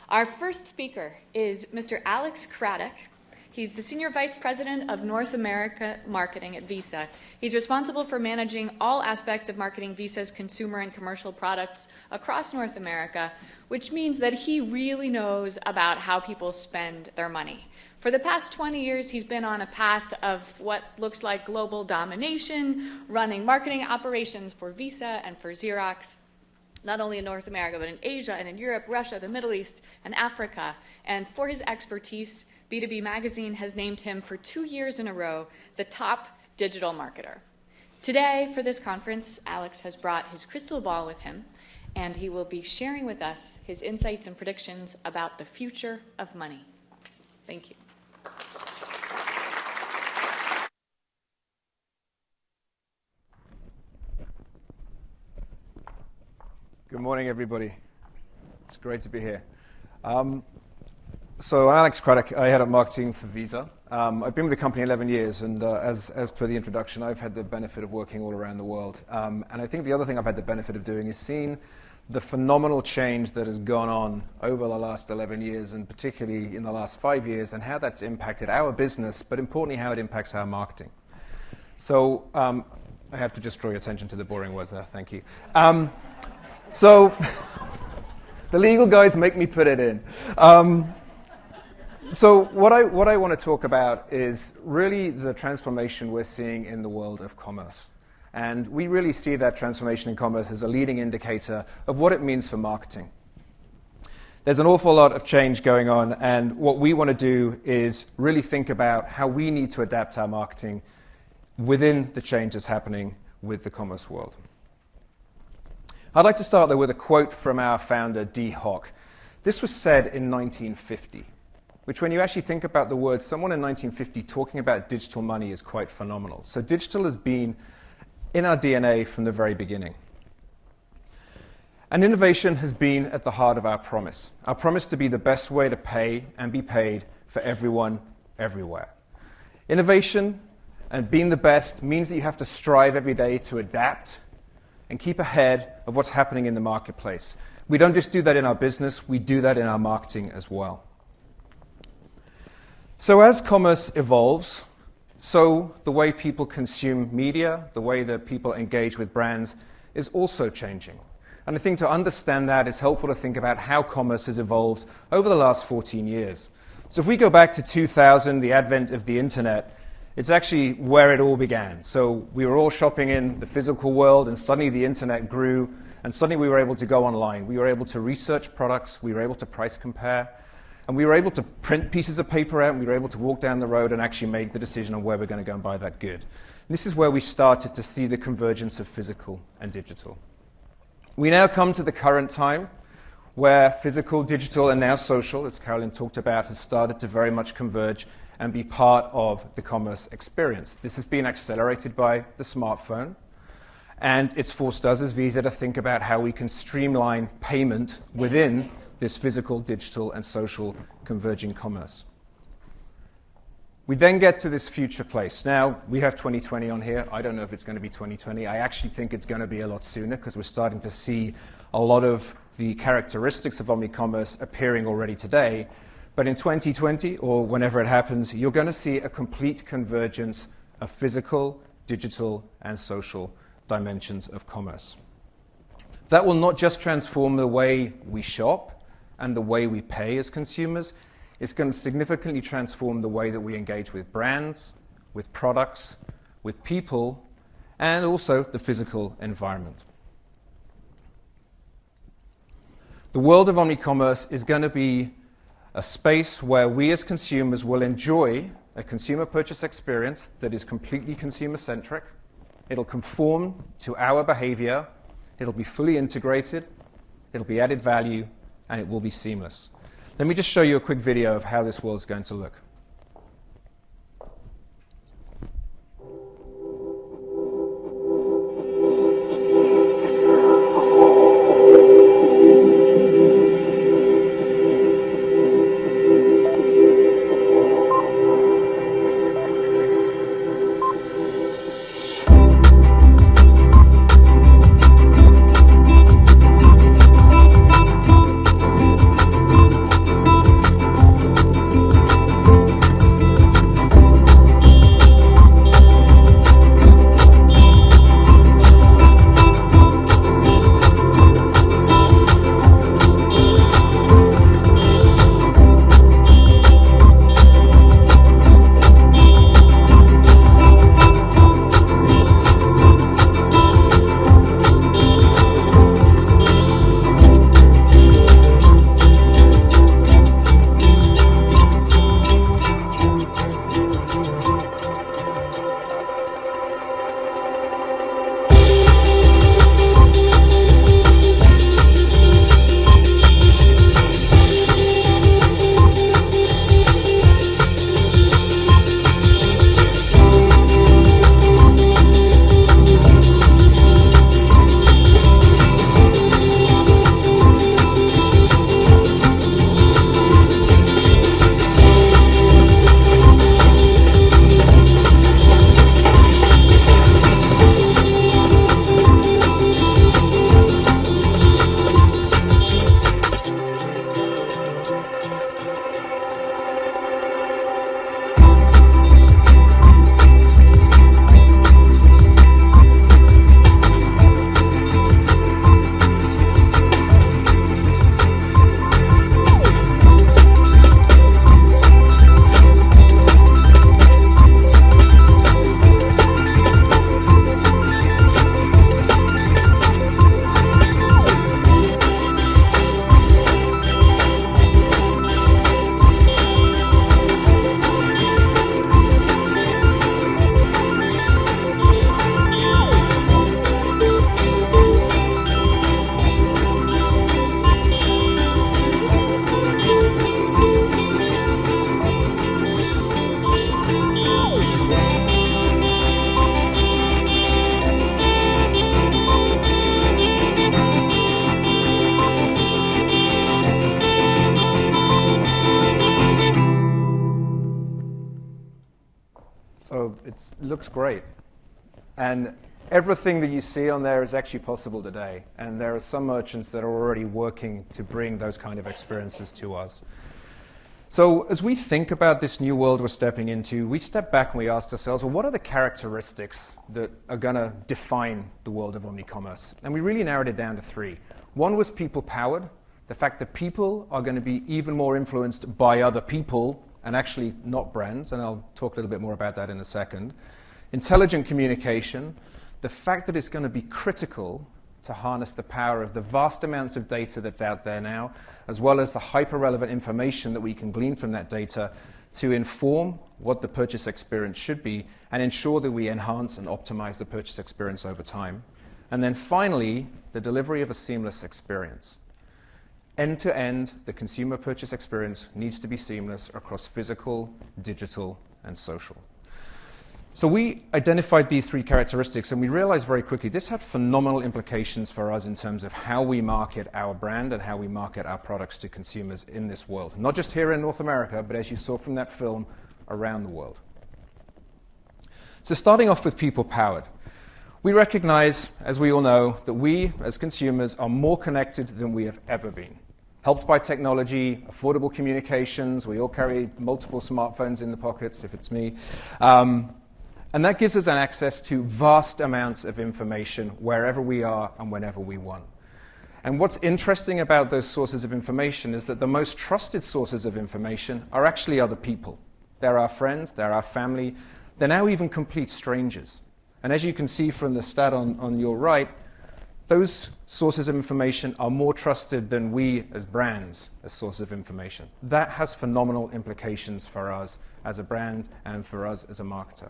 Our first speaker is Mr. Alex Craddock. He's the Senior Vice President of North America Marketing at Visa. He's responsible for managing all aspects of marketing Visa's consumer and commercial products across North America, which means that he really knows about how people spend their money. For the past 20 years, he's been on a path of what looks like global domination, running marketing operations for Visa and for Xerox, not only in North America, but in Asia and in Europe, Russia, the Middle East, and Africa. And for his expertise, B2B Magazine has named him for 2 years in a row the top digital marketer. Today, for this conference, Alex has brought his crystal ball with him, and he will be sharing with us his insights and predictions about the future of money. Thank you. Good morning, everybody. It's great to be here. So I'm Alex Craddock. I head up marketing for Visa. I've been with the company 11 years, and as per the introduction, I've had the benefit of working all around the world. And I think the other thing I've had the benefit of doing is seeing the phenomenal change that has gone on over the last 11 years, and particularly in the last 5 years, and how that's impacted our business, but importantly, how it impacts our marketing. So I have to just draw your attention to the boring words there. Thank you. So the legal guys make me put it in. So what I want to talk about is really the transformation we're seeing in the world of commerce. And we really see that transformation in commerce as a leading indicator of what it means for marketing. There's an awful lot of change going on, and what we want to do is really think about how we need to adapt our marketing within the changes happening with the commerce world. I'd like to start, though, with a quote from our founder, Dee Hock. This was said in 1950, which when you actually think about the words, someone in 1950 talking about digital money is quite phenomenal. So digital has been in our DNA from the very beginning. And innovation has been at the heart of our promise to be the best way to pay and be paid for everyone, everywhere. Innovation and being the best means that you have to strive every day to adapt and keep ahead of what's happening in the marketplace. We don't just do that in our business, we do that in our marketing as well. So as commerce evolves, so the way people consume media, the way that people engage with brands is also changing. And I think to understand that, it's helpful to think about how commerce has evolved over the last 14 years. So if we go back to 2000, the advent of the internet, it's actually where it all began. So we were all shopping in the physical world, and suddenly the internet grew, and suddenly we were able to go online. We were able to research products, we were able to price compare, and we were able to print pieces of paper out, and we were able to walk down the road and actually make the decision on where we're going to go and buy that good. This is where we started to see the convergence of physical and digital. We now come to the current time where physical, digital, and now social, as Carolyn talked about, has started to very much converge and be part of the commerce experience. This has been accelerated by the smartphone, and it's forced us as Visa to think about how we can streamline payment within this physical, digital, and social converging commerce. We then get to this future place. Now, we have 2020 on here. I don't know if it's going to be 2020. I actually think it's going to be a lot sooner because we're starting to see a lot of the characteristics of Omni-Commerce appearing already today. But in 2020, or whenever it happens, you're going to see a complete convergence of physical, digital, and social dimensions of commerce. That will not just transform the way we shop and the way we pay as consumers, it's going to significantly transform the way that we engage with brands, with products, with people, and also the physical environment. The world of Omni-Commerce is going to be a space where we as consumers will enjoy a consumer purchase experience that is completely consumer-centric. It'll conform to our behavior, it'll be fully integrated, it'll be added value, and it will be seamless. Let me just show you a quick video of how this world's going to look. So it looks great. And everything that you see on there is actually possible today. And there are some merchants that are already working to bring those kind of experiences to us. So as we think about this new world we're stepping into, we step back and we ask ourselves, well, what are the characteristics that are going to define the world of omni-commerce? And we really narrowed it down to 3. One was people-powered, the fact that people are going to be even more influenced by other people and actually not brands, and I'll talk a little bit more about that in a second. Intelligent communication, the fact that it's going to be critical to harness the power of the vast amounts of data that's out there now, as well as the hyper-relevant information that we can glean from that data to inform what the purchase experience should be and ensure that we enhance and optimize the purchase experience over time. And then finally, the delivery of a seamless experience. End-to-end, the consumer purchase experience needs to be seamless across physical, digital, and social. So we identified these 3 characteristics, and we realized very quickly this had phenomenal implications for us in terms of how we market our brand and how we market our products to consumers in this world. Not just here in North America, but as you saw from that film, around the world. So starting off with people-powered. We recognize, as we all know, that we, as consumers, are more connected than we have ever been. Helped by technology, affordable communications, we all carry multiple smartphones in the pockets, if it's me. And that gives us an access to vast amounts of information wherever we are and whenever we want. And what's interesting about those sources of information is that the most trusted sources of information are actually other people. They're our friends, they're our family, they're now even complete strangers. And as you can see from the stat on your right, those sources of information are more trusted than we as brands as sources of information. That has phenomenal implications for us as a brand and for us as a marketer.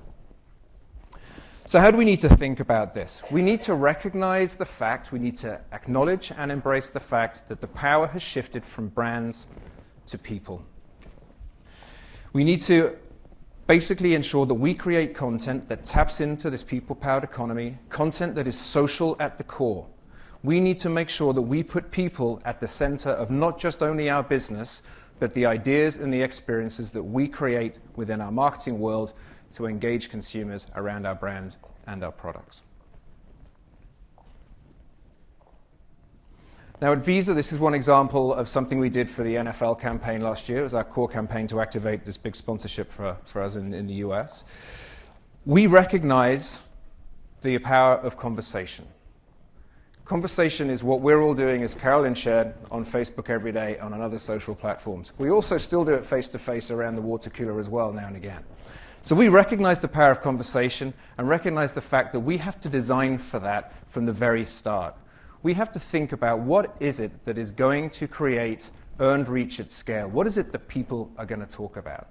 So how do we need to think about this? We need to recognize the fact, we need to acknowledge and embrace the fact that the power has shifted from brands to people. We need to basically ensure that we create content that taps into this people-powered economy, content that is social at the core. We need to make sure that we put people at the center of not just only our business, but the ideas and the experiences that we create within our marketing world to engage consumers around our brand and our products. Now at Visa, this is one example of something we did for the NFL campaign last year. It was our core campaign to activate this big sponsorship for us in the US. We recognize the power of conversation. Conversation is what we're all doing, as Carolyn shared, on Facebook every day and on other social platforms. We also still do it face-to-face around the water cooler as well now and again. So we recognize the power of conversation and recognize the fact that we have to design for that from the very start. We have to think about what is it that is going to create earned reach at scale. What is it that people are going to talk about?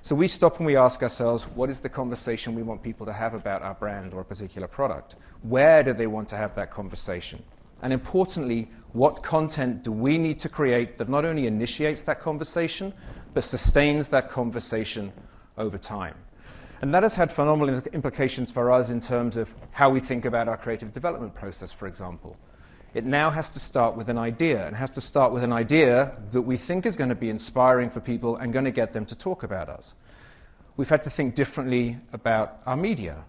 So we stop and we ask ourselves, what is the conversation we want people to have about our brand or a particular product? Where do they want to have that conversation? And importantly, what content do we need to create that not only initiates that conversation, but sustains that conversation over time? And that has had phenomenal implications for us in terms of how we think about our creative development process, for example. It now has to start with an idea, and has to start with an idea that we think is going to be inspiring for people and going to get them to talk about us. We've had to think differently about our media.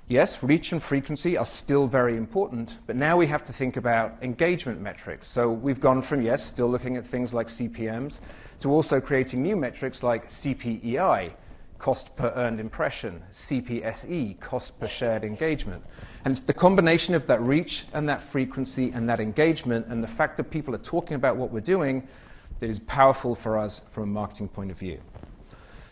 Yes, reach and frequency are still very important, but now we have to think about engagement metrics. So we've gone from, yes, still looking at things like CPMs, to also creating new metrics like CPEI, cost per earned impression, CPSE, cost per shared engagement. And it's the combination of that reach and that frequency and that engagement and the fact that people are talking about what we're doing that is powerful for us from a marketing point of view.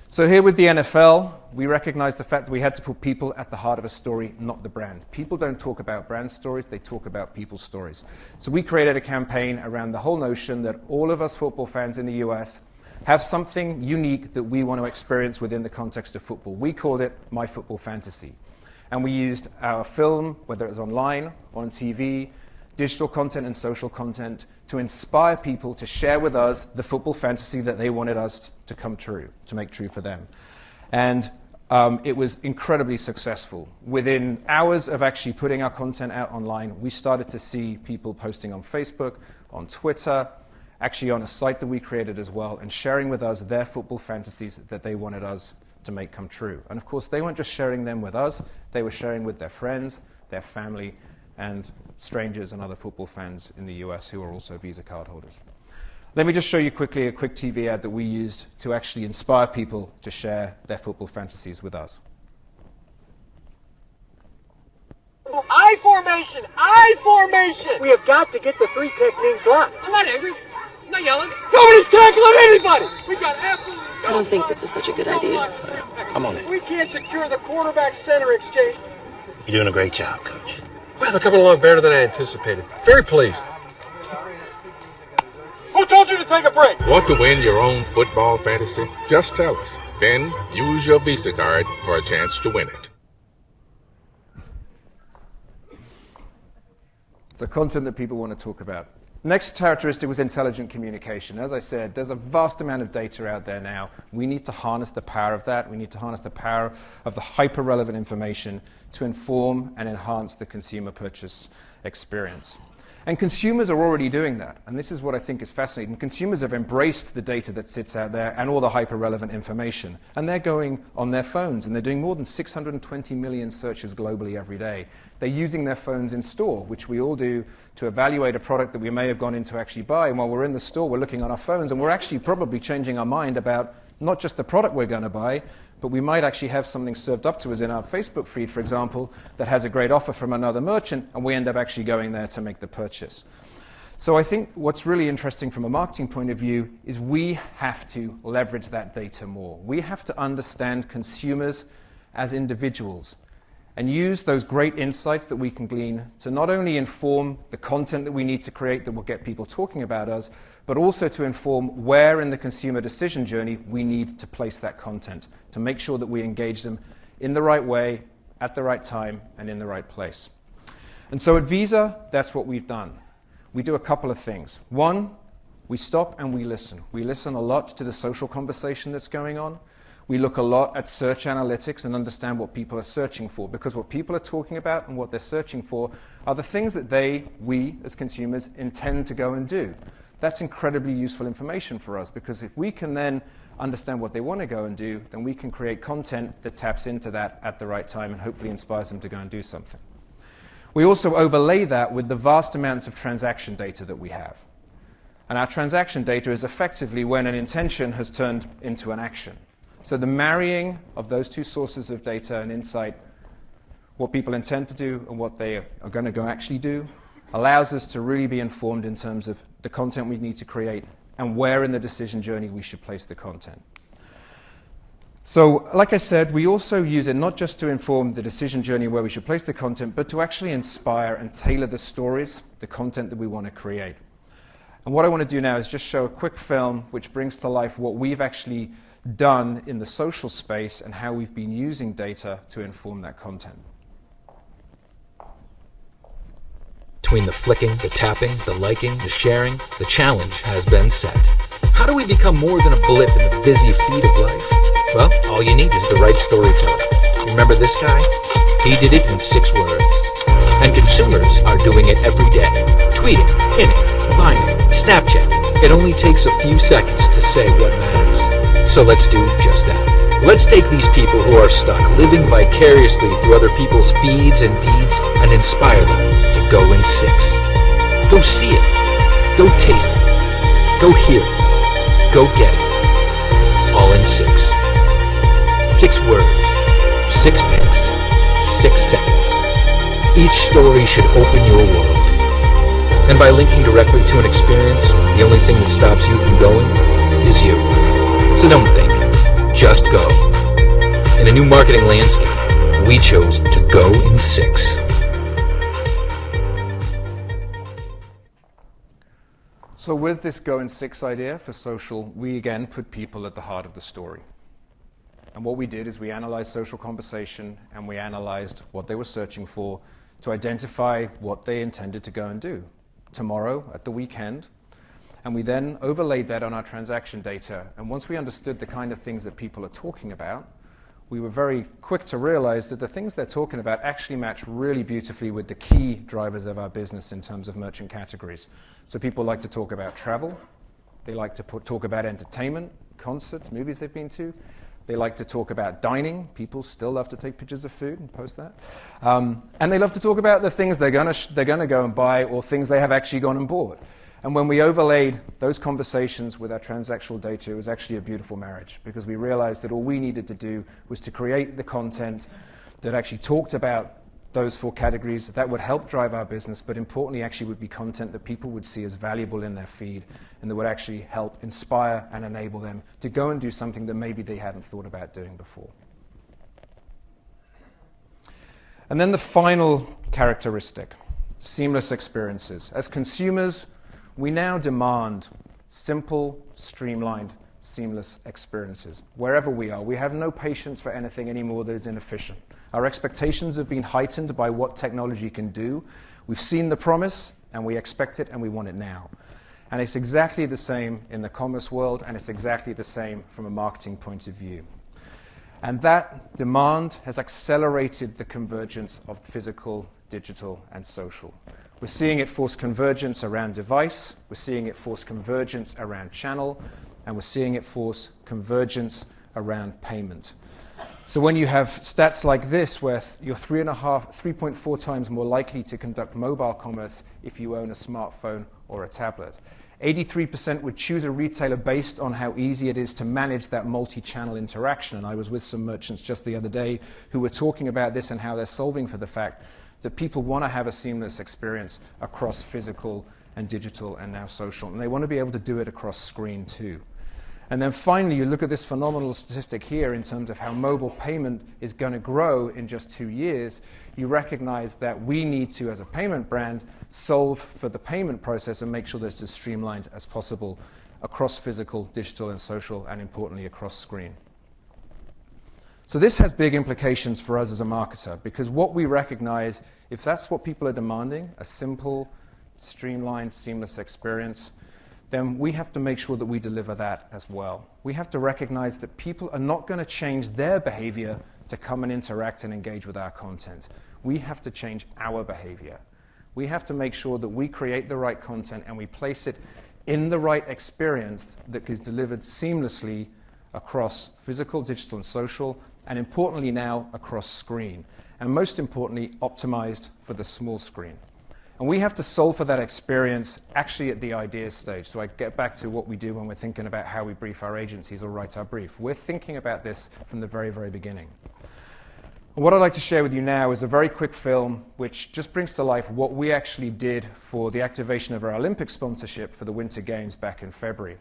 So here with the NFL, we recognize the fact that we had to put people at the heart of a story, not the brand. People don't talk about brand stories, they talk about people's stories. So we created a campaign around the whole notion that all of us football fans in the US have something unique that we want to experience within the context of football. We called it My Football Fantasy. And we used our film, whether it was online, on TV, digital content and social content, to inspire people to share with us the football fantasy that they wanted us to come true, to make true for them. And it was incredibly successful. Within hours of actually putting our content out online, we started to see people posting on Facebook, on Twitter, actually on a site that we created as well, and sharing with us their football fantasies that they wanted us to make come true. And of course, they weren't just sharing them with us, they were sharing with their friends, their family, and strangers and other football fans in the US who are also Visa card holders. Let me just show you quickly a quick TV ad that we used to actually inspire people to share their football fantasies with us. I formation! I formation! We have got to get the three technique block. I'm not angry. I'm not yelling. Nobody's tackling anybody! We got absolutely... I don't think this is such a good idea. Come on in. We can't secure the quarterback-center exchange. You're doing a great job, Coach. Well, they're coming along better than I anticipated. Very pleased. Who told you to take a break? Want to win your own football fantasy? Just tell us. Then use your Visa card for a chance to win it. So content that people want to talk about. Next characteristic was intelligent communication. As I said, there's a vast amount of data out there now. We need to harness the power of that. We need to harness the power of the hyper-relevant information to inform and enhance the consumer purchase experience. And consumers are already doing that. And this is what I think is fascinating. Consumers have embraced the data that sits out there and all the hyper-relevant information. And they're going on their phones, and they're doing more than 620 million searches globally every day. They're using their phones in store, which we all do, to evaluate a product that we may have gone in to actually buy. And while we're in the store, we're looking on our phones, and we're actually probably changing our mind about not just the product we're going to buy, but we might actually have something served up to us in our Facebook feed, for example, that has a great offer from another merchant, and we end up actually going there to make the purchase. So I think what's really interesting from a marketing point of view is we have to leverage that data more. We have to understand consumers as individuals and use those great insights that we can glean to not only inform the content that we need to create that will get people talking about us, but also to inform where in the consumer decision journey we need to place that content to make sure that we engage them in the right way, at the right time, and in the right place. And so at Visa, that's what we've done. We do a couple of things. One, we stop and we listen. We listen a lot to the social conversation that's going on. We look a lot at search analytics and understand what people are searching for, because what people are talking about and what they're searching for are the things that we as consumers intend to go and do. That's incredibly useful information for us, because if we can then understand what they want to go and do, then we can create content that taps into that at the right time and hopefully inspires them to go and do something. We also overlay that with the vast amounts of transaction data that we have. And our transaction data is effectively when an intention has turned into an action. So the marrying of those two sources of data and insight, what people intend to do and what they are going to go actually do, allows us to really be informed in terms of the content we need to create and where in the decision journey we should place the content. So, like I said, we also use it not just to inform the decision journey where we should place the content, but to actually inspire and tailor the stories, the content that we want to create. And what I want to do now is just show a quick film which brings to life what we've actually done in the social space and how we've been using data to inform that content. Between the flicking, the tapping, the liking, the sharing, the challenge has been set. How do we become more than a blip in the busy feed of life? Well, all you need is the right storyteller. Remember this guy? He did it in 6 words. And consumers are doing it every day. Tweeting, pinning, Vining, Snapchat. It only takes a few seconds to say what matters. So let's do just that. Let's take these people who are stuck living vicariously through other people's feeds and deeds and inspire them to go in 6. Go see it. Go taste it. Go hear it. Go get it. All in 6. 6 words. 6 pics. 6 seconds. Each story should open your world. And by linking directly to an experience, the only thing that stops you from going is you. So don't think. Just go. In a new marketing landscape, we chose to go in 6. So with this go in 6 idea for social, we again put people at the heart of the story. And what we did is we analyzed social conversation and we analyzed what they were searching for to identify what they intended to go and do tomorrow, at the weekend. And we then overlaid that on our transaction data. And once we understood the kind of things that people are talking about, we were very quick to realize that the things they're talking about actually match really beautifully with the key drivers of our business in terms of merchant categories. So people like to talk about travel. They like to talk about entertainment, concerts, movies they've been to. They like to talk about dining. People still love to take pictures of food and post that. And they love to talk about the things they're going to go and buy or things they have actually gone and bought. And when we overlaid those conversations with our transactional data, it was actually a beautiful marriage, because we realized that all we needed to do was to create the content that actually talked about those 4 categories that would help drive our business, but importantly actually would be content that people would see as valuable in their feed and that would actually help inspire and enable them to go and do something that maybe they hadn't thought about doing before. And then the final characteristic, seamless experiences. As consumers, we now demand simple, streamlined, seamless experiences. Wherever we are, we have no patience for anything anymore that is inefficient. Our expectations have been heightened by what technology can do. We've seen the promise, and we expect it, and we want it now. And it's exactly the same in the commerce world, and it's exactly the same from a marketing point of view. And that demand has accelerated the convergence of physical, digital, and social. We're seeing it force convergence around device, we're seeing it force convergence around channel, and we're seeing it force convergence around payment. So when you have stats like this, where you're 3.4 times more likely to conduct mobile commerce if you own a smartphone or a tablet. 83% would choose a retailer based on how easy it is to manage that multi-channel interaction. And I was with some merchants just the other day who were talking about this and how they're solving for the fact that people want to have a seamless experience across physical and digital and now social. And they want to be able to do it across screen too. And then finally, you look at this phenomenal statistic here in terms of how mobile payment is going to grow in just 2 years. You recognize that we need to, as a payment brand, solve for the payment process and make sure that it's as streamlined as possible across physical, digital, and social, and importantly, across screen. So this has big implications for us as a marketer, because what we recognize, if that's what people are demanding, a simple, streamlined, seamless experience, then we have to make sure that we deliver that as well. We have to recognize that people are not going to change their behavior to come and interact and engage with our content. We have to change our behavior. We have to make sure that we create the right content and we place it in the right experience that is delivered seamlessly across physical, digital, and social, and importantly now, across screen. And most importantly, optimized for the small screen. And we have to solve for that experience actually at the ideas stage. So I get back to what we do when we're thinking about how we brief our agencies or write our brief. We're thinking about this from the very, very beginning. And what I'd like to share with you now is a very quick film which just brings to life what we actually did for the activation of our Olympic sponsorship for the Winter Games back in February,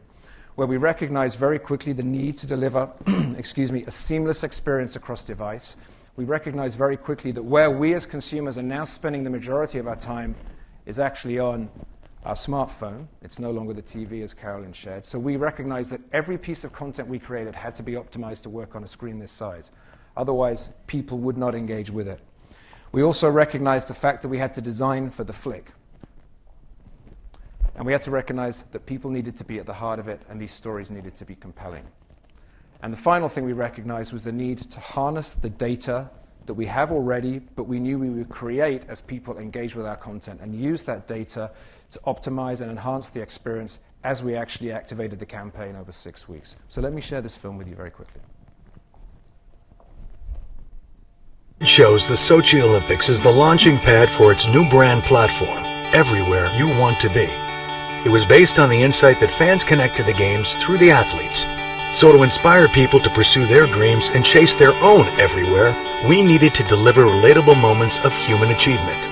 where we recognized very quickly the need to deliver a seamless experience across device. We recognize very quickly that where we as consumers are now spending the majority of our time is actually on our smartphone. It's no longer the TV, as Carolyn shared. So we recognize that every piece of content we created had to be optimized to work on a screen this size. Otherwise, people would not engage with it. We also recognized the fact that we had to design for the flick. And we had to recognize that people needed to be at the heart of it, and these stories needed to be compelling. And the final thing we recognized was the need to harness the data that we have already, but we knew we would create as people engage with our content and use that data to optimize and enhance the experience as we actually activated the campaign over 6 weeks. So let me share this film with you very quickly. It shows the Sochi Olympics is the launching pad for its new brand platform, Everywhere You Want to Be. It was based on the insight that fans connect to the games through the athletes. So to inspire people to pursue their dreams and chase their own everywhere, we needed to deliver relatable moments of human achievement.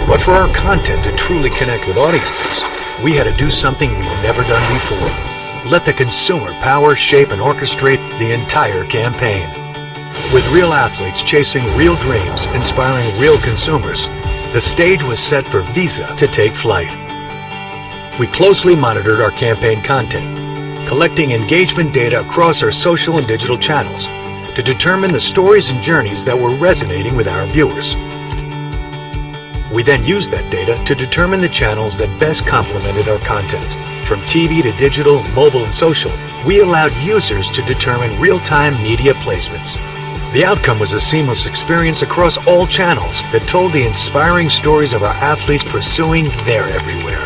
But for our content to truly connect with audiences, we had to do something we'd never done before. Let the consumer power, shape, and orchestrate the entire campaign. With real athletes chasing real dreams, inspiring real consumers, the stage was set for Visa to take flight. We closely monitored our campaign content, collecting engagement data across our social and digital channels to determine the stories and journeys that were resonating with our viewers. We then used that data to determine the channels that best complemented our content. From TV to digital, mobile, and social, we allowed users to determine real-time media placements. The outcome was a seamless experience across all channels that told the inspiring stories of our athletes pursuing their everywhere,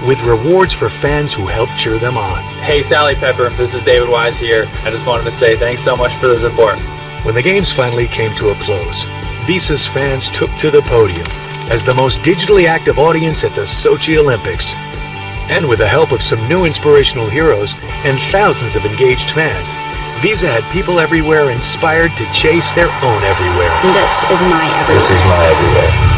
with rewards for fans who helped cheer them on. Hey Sally Pepper, this is David Wise here. I just wanted to say thanks so much for the support. When the games finally came to a close, Visa's fans took to the podium as the most digitally active audience at the Sochi Olympics. And with the help of some new inspirational heroes and thousands of engaged fans, Visa had people everywhere inspired to chase their own everywhere. This is my everywhere. This is my everywhere.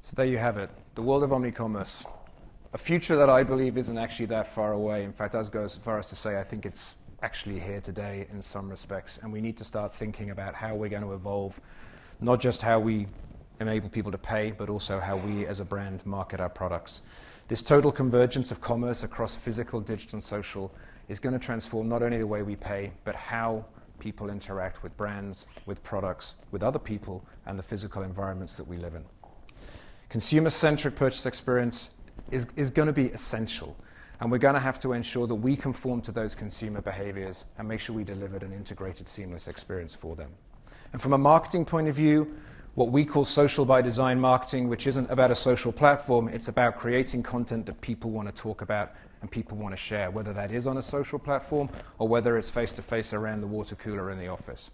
So there you have it, the world of Omni-Commerce. A future that I believe isn't actually that far away. In fact, I'd go as far as to say I think it's actually here today in some respects, and we need to start thinking about how we're going to evolve, not just how we enable people to pay, but also how we as a brand market our products. This total convergence of commerce across physical, digital, and social is going to transform not only the way we pay, but how people interact with brands, with products, with other people, and the physical environments that we live in. Consumer-centric purchase experience is going to be essential, and we're going to have to ensure that we conform to those consumer behaviors and make sure we delivered an integrated, seamless experience for them. And from a marketing point of view, what we call social by design marketing, which isn't about a social platform, it's about creating content that people want to talk about and people want to share, whether that is on a social platform or whether it's face-to-face around the water cooler in the office.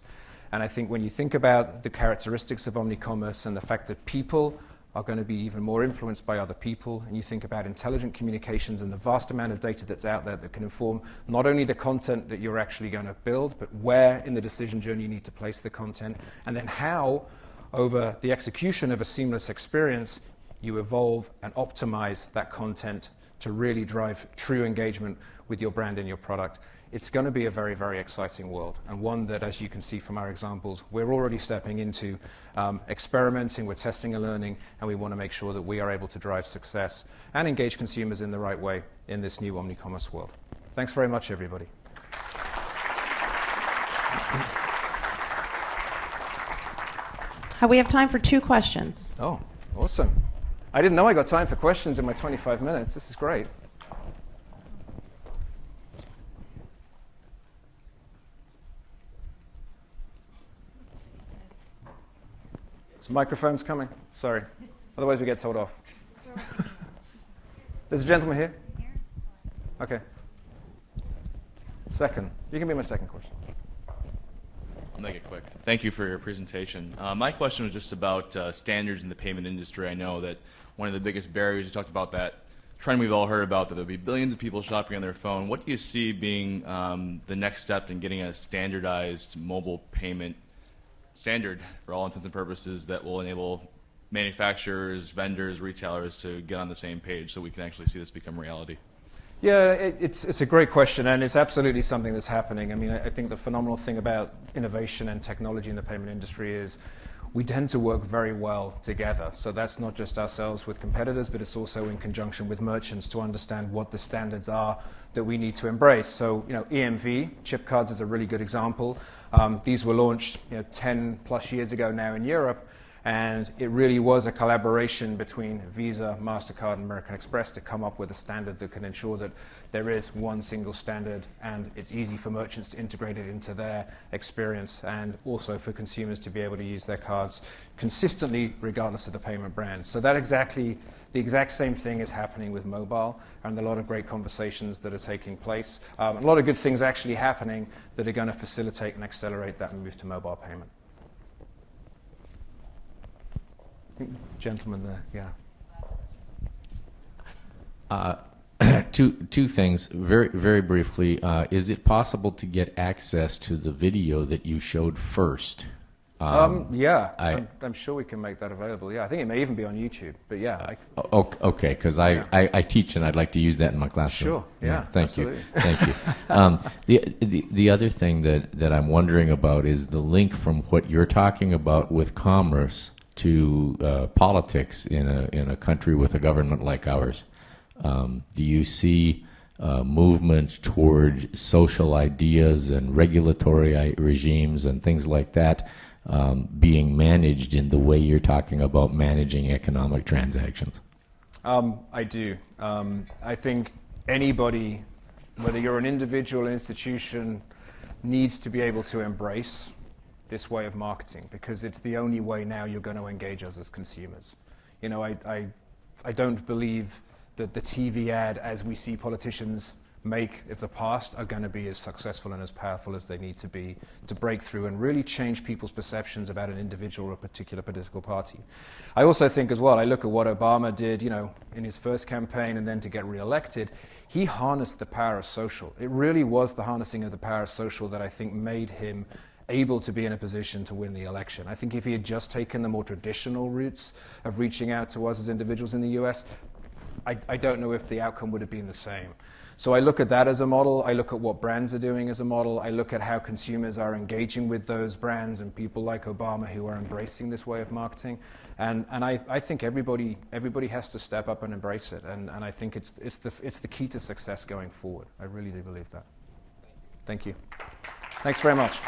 And I think when you think about the characteristics of Omni-Commerce and the fact that people are going to be even more influenced by other people, and you think about intelligent communications and the vast amount of data that's out there that can inform not only the content that you're actually going to build, but where in the decision journey you need to place the content, and then how, over the execution of a seamless experience, you evolve and optimize that content to really drive true engagement with your brand and your product. It's going to be a very, very exciting world, and one that, as you can see from our examples, we're already stepping into experimenting, we're testing and learning, and we want to make sure that we are able to drive success and engage consumers in the right way in this new Omni-Commerce world. Thanks very much, everybody. We have time for 2 questions. Oh, awesome. I didn't know I got time for questions in my 25 minutes. This is great. This microphone's coming. Sorry. Otherwise we get told off. There's a gentleman here. Okay. Second. You can be my second question. I'll make it quick. Thank you for your presentation. My question was just about standards in the payment industry. I know that one of the biggest barriers, you talked about that trend we've all heard about, that there'll be billions of people shopping on their phone. What do you see being the next step in getting a standardized mobile payment standard for all intents and purposes that will enable manufacturers, vendors, retailers to get on the same page so we can actually see this become reality? Yeah, it's a great question, and it's absolutely something that's happening. I mean, I think the phenomenal thing about innovation and technology in the payment industry is we tend to work very well together. So that's not just ourselves with competitors, but it's also in conjunction with merchants to understand what the standards are that we need to embrace. So, EMV, chip cards is a really good example. These were launched 10 plus years ago now in Europe, and it really was a collaboration between Visa, MasterCard, and American Express to come up with a standard that can ensure that there is one single standard, and it's easy for merchants to integrate it into their experience, and also for consumers to be able to use their cards consistently regardless of the payment brand. So the exact same thing is happening with mobile, and a lot of great conversations that are taking place. A lot of good things actually happening that are going to facilitate and accelerate that move to mobile payment. Gentleman there, yeah. Two things, very briefly. Is it possible to get access to the video that you showed first? Yeah, I'm sure we can make that available. Yeah, I think it may even be on YouTube. But yeah. Okay, because I teach and I'd like to use that in my classroom. Sure. Yeah. Thank you. The other thing that I'm wondering about is the link from what you're talking about with commerce to politics in a country with a government like ours. Do you see movement toward social ideas and regulatory regimes and things like that being managed in the way you're talking about managing economic transactions? I do. I think anybody, whether you're an individual or institution, needs to be able to embrace this way of marketing, because it's the only way now you're going to engage us as consumers. You know, I don't believe that the TV ad, as we see politicians make of the past, are going to be as successful and as powerful as they need to be to break through and really change people's perceptions about an individual or a particular political party. I also think as well, I look at what Obama did, you know, in his first campaign and then to get re-elected. He harnessed the power of social. It really was the harnessing of the power of social that I think made him able to be in a position to win the election. I think if he had just taken the more traditional routes of reaching out to us as individuals in the US, I don't know if the outcome would have been the same. So I look at that as a model. I look at what brands are doing as a model. I look at how consumers are engaging with those brands and people like Obama who are embracing this way of marketing. And I think everybody has to step up and embrace it. And I think it's the key to success going forward. I really do believe that. Thank you. Thanks very much.